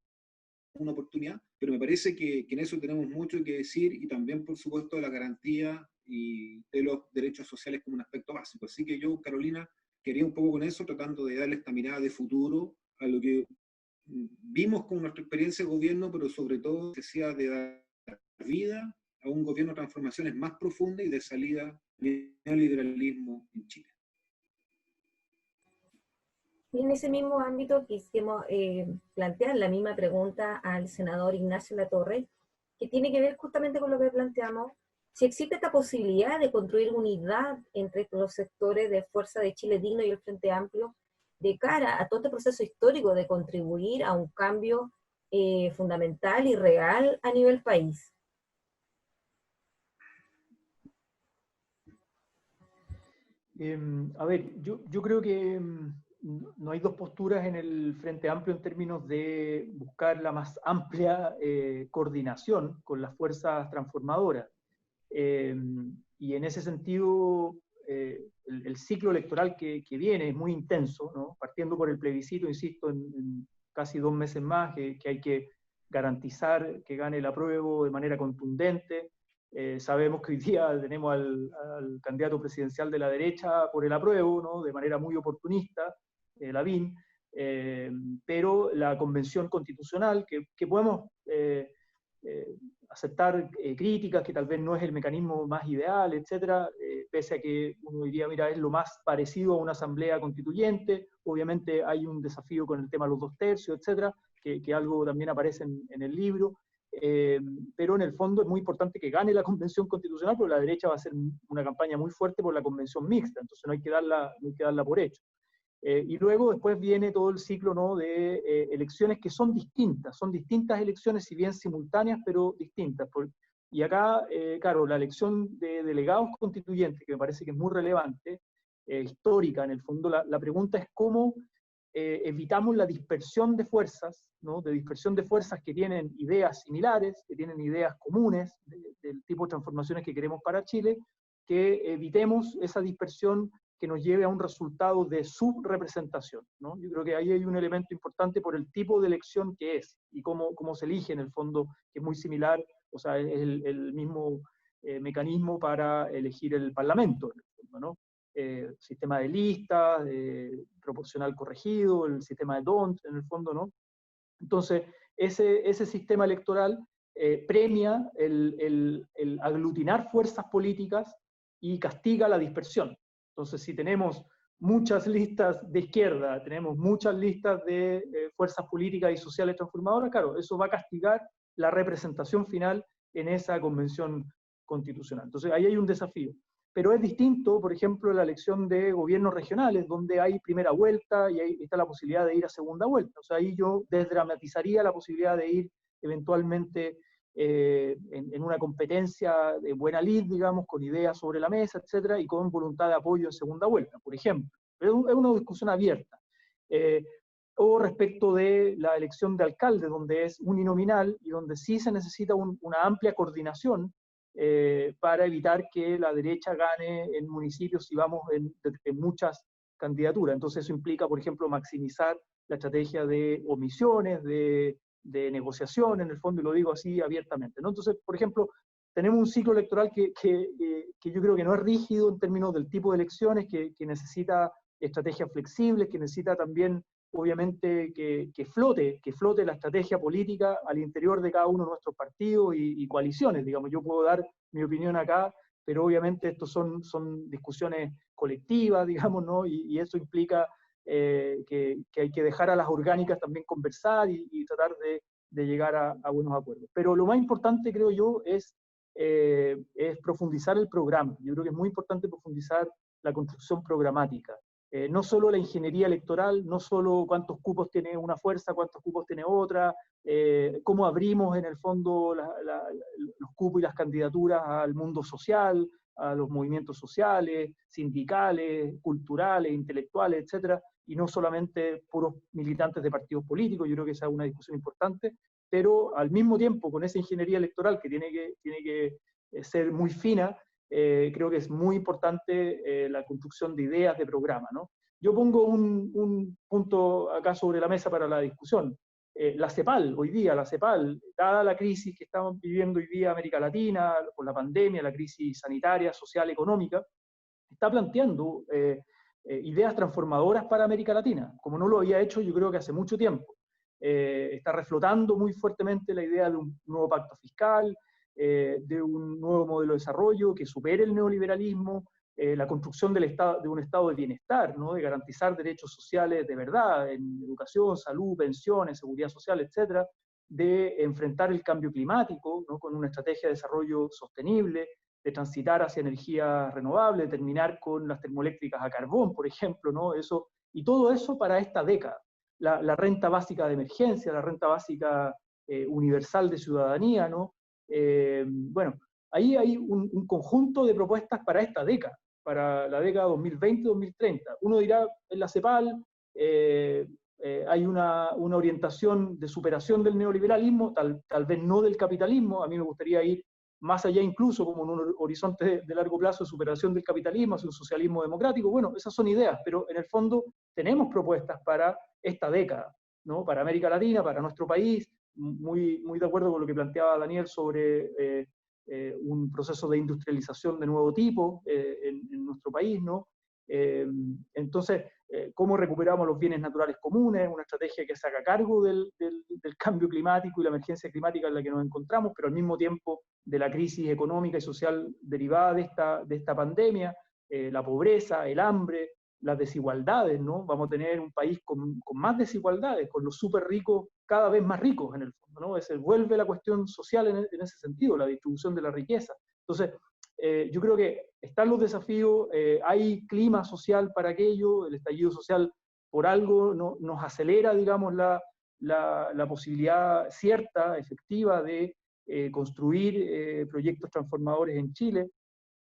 es una oportunidad, pero me parece que en eso tenemos mucho que decir, y también, por supuesto, de la garantía y de los derechos sociales como un aspecto básico. Así que yo, Carolina, quería un poco con eso, tratando de darle esta mirada de futuro a lo que vimos con nuestra experiencia de gobierno, pero sobre todo necesidad de dar vida a un gobierno de transformaciones más profundas y de salida del neoliberalismo en Chile. Y en ese mismo ámbito quisimos plantear la misma pregunta al senador Ignacio Latorre, que tiene que ver justamente con lo que planteamos, si existe esta posibilidad de construir unidad entre los sectores de Fuerza de Chile Digno y el Frente Amplio de cara a todo este proceso histórico de contribuir a un cambio fundamental y real a nivel país. A ver, yo creo que no hay dos posturas en el Frente Amplio en términos de buscar la más amplia coordinación con las fuerzas transformadoras. Y en ese sentido, el ciclo electoral que viene es muy intenso, ¿no? Partiendo por el plebiscito, insisto, en casi 2 meses más, que hay que garantizar que gane el apruebo de manera contundente. Sabemos que hoy día tenemos al candidato presidencial de la derecha por el apruebo, ¿no? De manera muy oportunista, Lavín, pero la convención constitucional, que podemos aceptar críticas, que tal vez no es el mecanismo más ideal, etcétera, pese a que uno diría, mira, es lo más parecido a una asamblea constituyente. Obviamente hay un desafío con el tema de los 2 tercios, etcétera, que algo también aparece en el libro, pero en el fondo es muy importante que gane la convención constitucional, porque la derecha va a hacer una campaña muy fuerte por la convención mixta, entonces no hay que darla por hecho. Y luego después viene todo el ciclo, ¿no?, de elecciones que son distintas elecciones, si bien simultáneas, pero distintas. Y acá, claro, la elección de delegados constituyentes, que me parece que es muy relevante, histórica en el fondo, la pregunta es cómo evitamos la dispersión de fuerzas, ¿no?, de dispersión de fuerzas que tienen ideas similares, que tienen ideas comunes del tipo de transformaciones que queremos para Chile, que evitemos esa dispersión que nos lleve a un resultado de subrepresentación, ¿no? Yo creo que ahí hay un elemento importante por el tipo de elección que es y cómo se elige en el fondo, que es muy similar, o sea, es el mismo mecanismo para elegir el Parlamento, en el fondo, ¿no? Sistema de listas, proporcional corregido, el sistema de D'Hondt, en el fondo, ¿no? Entonces, ese sistema electoral premia el aglutinar fuerzas políticas y castiga la dispersión. Entonces, si tenemos muchas listas de izquierda, tenemos muchas listas de fuerzas políticas y sociales transformadoras, claro, eso va a castigar la representación final en esa convención constitucional. Entonces, ahí hay un desafío. Pero es distinto, por ejemplo, la elección de gobiernos regionales, donde hay primera vuelta y ahí está la posibilidad de ir a segunda vuelta. O sea, ahí yo desdramatizaría la posibilidad de ir eventualmente en una competencia de buena lid, digamos, con ideas sobre la mesa, etcétera, y con voluntad de apoyo en segunda vuelta, por ejemplo. Es una discusión abierta. O respecto de la elección de alcalde, donde es uninominal y donde sí se necesita una amplia coordinación para evitar que la derecha gane en municipios si vamos en muchas candidaturas. Entonces eso implica, por ejemplo, maximizar la estrategia de omisiones, de negociación, en el fondo, y lo digo así abiertamente, ¿no? Entonces, por ejemplo, tenemos un ciclo electoral que yo creo que no es rígido en términos del tipo de elecciones, que necesita estrategias flexibles, que necesita también, obviamente, que flote la estrategia política al interior de cada uno de nuestros partidos y coaliciones, digamos. Yo puedo dar mi opinión acá, pero obviamente estos son discusiones colectivas, digamos, ¿no? Y eso implica que hay que dejar a las orgánicas también conversar y tratar de llegar a buenos acuerdos. Pero lo más importante, creo yo, es profundizar el programa. Yo creo que es muy importante profundizar la construcción programática. No solo la ingeniería electoral, no solo cuántos cupos tiene una fuerza, cuántos cupos tiene otra, cómo abrimos en el fondo los cupos y las candidaturas al mundo social, a los movimientos sociales, sindicales, culturales, intelectuales, etcétera, y no solamente puros militantes de partidos políticos. Yo creo que esa es una discusión importante, pero al mismo tiempo, con esa ingeniería electoral que tiene que ser muy fina, creo que es muy importante la construcción de ideas de programa, ¿no? Yo pongo un punto acá sobre la mesa para la discusión. La CEPAL, hoy día, dada la crisis que estamos viviendo hoy día en América Latina, por la pandemia, la crisis sanitaria, social, económica, está planteando ideas transformadoras para América Latina, como no lo había hecho yo creo que hace mucho tiempo. Está reflotando muy fuertemente la idea de un nuevo pacto fiscal, de un nuevo modelo de desarrollo que supere el neoliberalismo, la construcción de un estado de bienestar, ¿no? De garantizar derechos sociales de verdad, en educación, salud, pensiones, seguridad social, etcétera, de enfrentar el cambio climático, ¿no? Con una estrategia de desarrollo sostenible, de transitar hacia energías renovables, de terminar con las termoeléctricas a carbón, por ejemplo, ¿no? Y todo eso para esta década. La renta básica de emergencia, la renta básica universal de ciudadanía, ¿no? Bueno, ahí hay un conjunto de propuestas para esta década, para la década 2020-2030. Uno dirá, en la CEPAL hay una orientación de superación del neoliberalismo, tal vez no del capitalismo. A mí me gustaría ir más allá, incluso como en un horizonte de largo plazo, de superación del capitalismo hacia un socialismo democrático. Bueno, esas son ideas, pero en el fondo tenemos propuestas para esta década, ¿no? Para América Latina, para nuestro país, muy de acuerdo con lo que planteaba Daniel sobre un proceso de industrialización de nuevo tipo en nuestro país, ¿no? Entonces, ¿cómo recuperamos los bienes naturales comunes? Una estrategia que se haga cargo del cambio climático y la emergencia climática en la que nos encontramos, pero al mismo tiempo de la crisis económica y social derivada de esta pandemia, la pobreza, el hambre, las desigualdades, ¿no? Vamos a tener un país con más desigualdades, con los súper ricos cada vez más ricos en el fondo, ¿no? Vuelve la cuestión social en ese sentido, la distribución de la riqueza. Entonces, yo creo que están los desafíos, hay clima social para aquello, el estallido social por algo nos acelera, digamos, la posibilidad cierta, efectiva, de construir proyectos transformadores en Chile.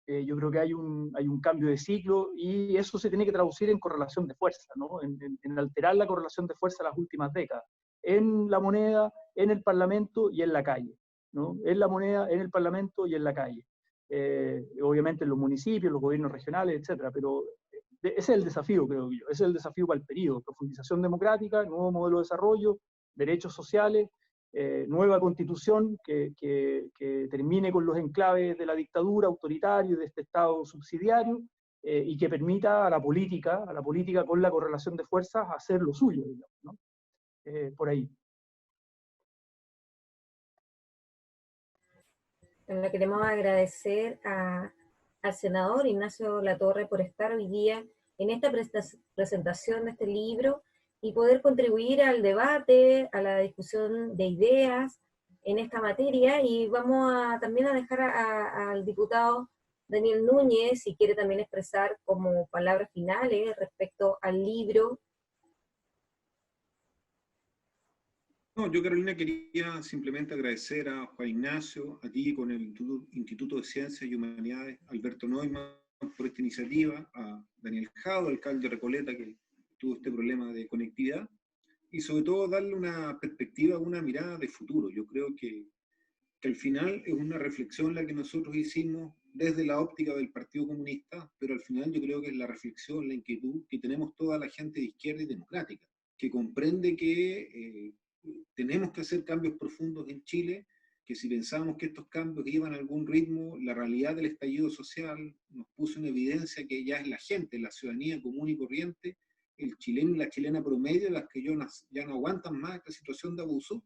Yo creo que hay un cambio de ciclo y eso se tiene que traducir en correlación de fuerza, ¿no? En alterar la correlación de fuerza de las últimas décadas, en la moneda, en el Parlamento y en la calle, ¿no? En la moneda, en el Parlamento y en la calle. Obviamente en los municipios, los gobiernos regionales, etcétera, pero ese es el desafío, creo yo, ese es el desafío para el periodo: profundización democrática, nuevo modelo de desarrollo, derechos sociales, nueva constitución que termine con los enclaves de la dictadura autoritaria y de este Estado subsidiario, y que permita a la política con la correlación de fuerzas hacer lo suyo, digamos, ¿no? Por ahí. Le queremos agradecer al senador Ignacio Latorre por estar hoy día en esta presentación de este libro y poder contribuir al debate, a la discusión de ideas en esta materia. Y vamos también a dejar al diputado Daniel Núñez, si quiere también expresar como palabras finales respecto al libro. No, yo, Carolina, quería simplemente agradecer a Juan Ignacio, a ti con el Instituto de Ciencias y Humanidades, Alberto Neumann, por esta iniciativa, a Daniel Jado, alcalde de Recoleta, que tuvo este problema de conectividad, y sobre todo darle una perspectiva, una mirada de futuro. Yo creo que al final es una reflexión la que nosotros hicimos desde la óptica del Partido Comunista, pero al final yo creo que es la reflexión, la inquietud que tenemos toda la gente de izquierda y democrática, que comprende que tenemos que hacer cambios profundos en Chile, que si pensamos que estos cambios iban a algún ritmo, la realidad del estallido social nos puso en evidencia que ya es la gente, la ciudadanía común y corriente, el chileno y la chilena promedio, las que ya no aguantan más esta situación de abuso.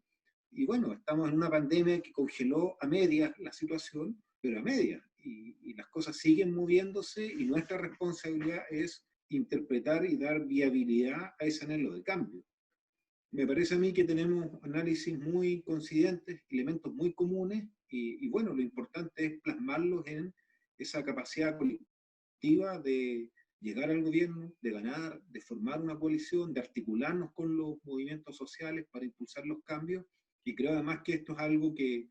Y bueno, estamos en una pandemia que congeló a medias la situación, pero a medias, y las cosas siguen moviéndose, y nuestra responsabilidad es interpretar y dar viabilidad a ese anhelo de cambio. Me parece a mí que tenemos análisis muy coincidentes, elementos muy comunes, y bueno, lo importante es plasmarlos en esa capacidad colectiva de llegar al gobierno, de ganar, de formar una coalición, de articularnos con los movimientos sociales para impulsar los cambios. Y creo además que esto es algo que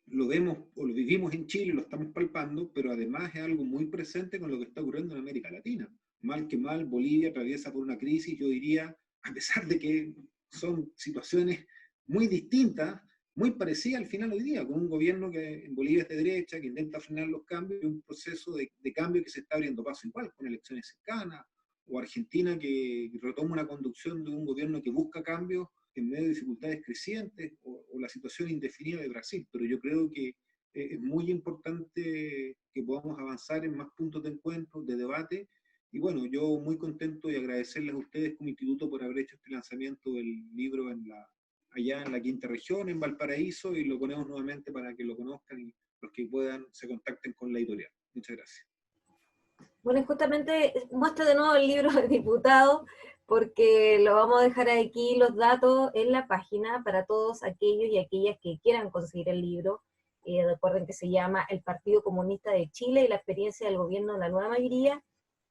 lo vemos o lo vivimos en Chile, lo estamos palpando, pero además es algo muy presente con lo que está ocurriendo en América Latina. Mal que mal, Bolivia atraviesa por una crisis, yo diría, a pesar de que son situaciones muy distintas, muy parecidas al final hoy día, con un gobierno que en Bolivia es de derecha, que intenta frenar los cambios, y un proceso de cambio que se está abriendo paso igual, con elecciones cercanas, o Argentina que retoma una conducción de un gobierno que busca cambios en medio de dificultades crecientes, o la situación indefinida de Brasil. Pero yo creo que es muy importante que podamos avanzar en más puntos de encuentro, de debate. Y bueno, yo muy contento y agradecerles a ustedes como instituto por haber hecho este lanzamiento del libro allá en la quinta región, en Valparaíso, y lo ponemos nuevamente para que lo conozcan y los que puedan se contacten con la editorial. Muchas gracias. Bueno, justamente muestra de nuevo el libro del diputado, porque lo vamos a dejar aquí los datos en la página para todos aquellos y aquellas que quieran conseguir el libro. Recuerden que se llama El Partido Comunista de Chile y la experiencia del gobierno de la nueva mayoría,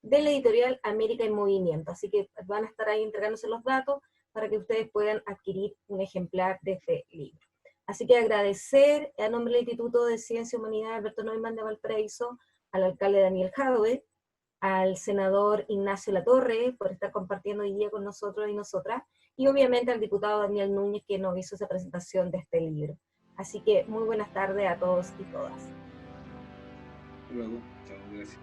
de la editorial América en Movimiento. Así que van a estar ahí entregándose los datos para que ustedes puedan adquirir un ejemplar de este libro. Así que agradecer a nombre del Instituto de Ciencia y Humanidad Alberto Neumann de Valparaíso, al alcalde Daniel Jadwe, al senador Ignacio Latorre por estar compartiendo hoy día con nosotros y nosotras, y obviamente al diputado Daniel Núñez, que nos hizo esa presentación de este libro. Así que muy buenas tardes a todos y todas. Hasta luego. Chao, gracias.